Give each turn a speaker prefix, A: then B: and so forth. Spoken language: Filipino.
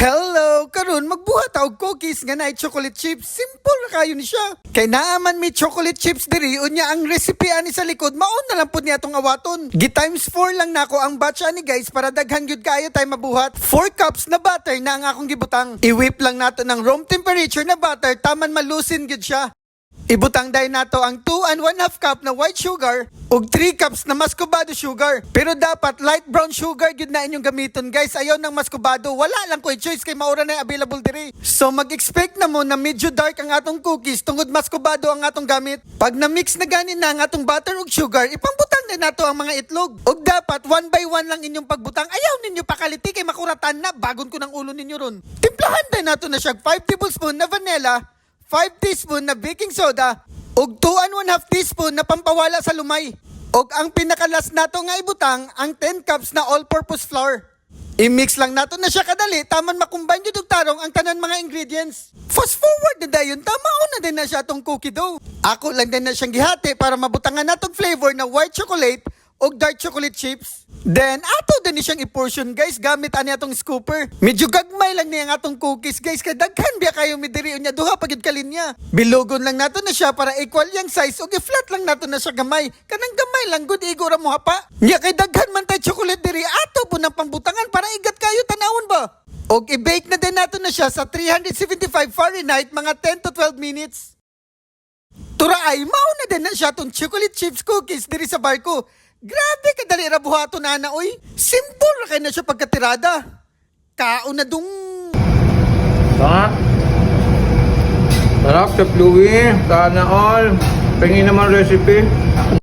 A: Hello! Karon magbuhat og cookies nga naay chocolate chips. Simple ra kayo ni siya. Kay naaman mi chocolate chips diri unya ang recipe ani sa likod maon na lang pud niya tong awaton. Gi times 4 lang nako ang batch ani guys para daghan gyud kayo tay mabuhat. 4 cups na butter na ang akong gibutang. I-whip lang nato ng room temperature na butter taman malusin gyud siya. Ibutang day nato ang 2 and 1/2 cup na white sugar ug 3 cups na muscovado sugar. Pero dapat light brown sugar gyud na inyong gamiton guys. Ayaw ng muscovado, wala lang ko choice kay maura na available diri. So mag-expect na mo na medyo dark ang atong cookies tungod muscovado ang atong gamit. Pag na-mix na ganin na ang atong butter ug sugar, ipambutang na nato ang mga itlog. Ug dapat 1 by 1 lang inyong pagbutang. Ayaw ninyo pakaliti kay makuratan na bagon ko ng ulo ninyo ron. Timplahan din nato na siya 5 tablespoon na vanilla, 5 teaspoon na baking soda, ug 2 and 1/2 teaspoon na pampawala sa lumay. Ug ang pinakalas nato nga ibutang ang 10 cups na all-purpose flour. I-mix lang nato na siya kadali, taman makumbine jud og tarong ang tanan mga ingredients. Fast forward na dayon, tama na din na siya tong cookie dough. Ako lang din na siyang gihati para mabutangan natong flavor na white chocolate og dark chocolate chips. Then, ato din siyang i-portion guys gamit ani atong scooper. Medyo gagmay lang niya ang atong cookies guys kay daghan biya kayo midiri unya duha pa gyud kalinya. Bilugon lang nato na siya para equal yang size ug i-flat lang nato na siya gamay. Kanang gamay lang gud igo ra mo hapa. Nya kay daghan man tay chocolate diri ato po nang pambutangan para igat kayo tanawon ba. Og i-bake na din nato na siya sa 375 Fahrenheit mga 10 to 12 minutes. Turaay, mao na din na siya tong chocolate chips cookies diri sa barko. Grabe kadali ra buhaton na oy. Simple ra kay na siya pagkatirada. Kaon na dung.
B: Sarap. Sarap sa Bluey. Sana all. Pengin naman recipe.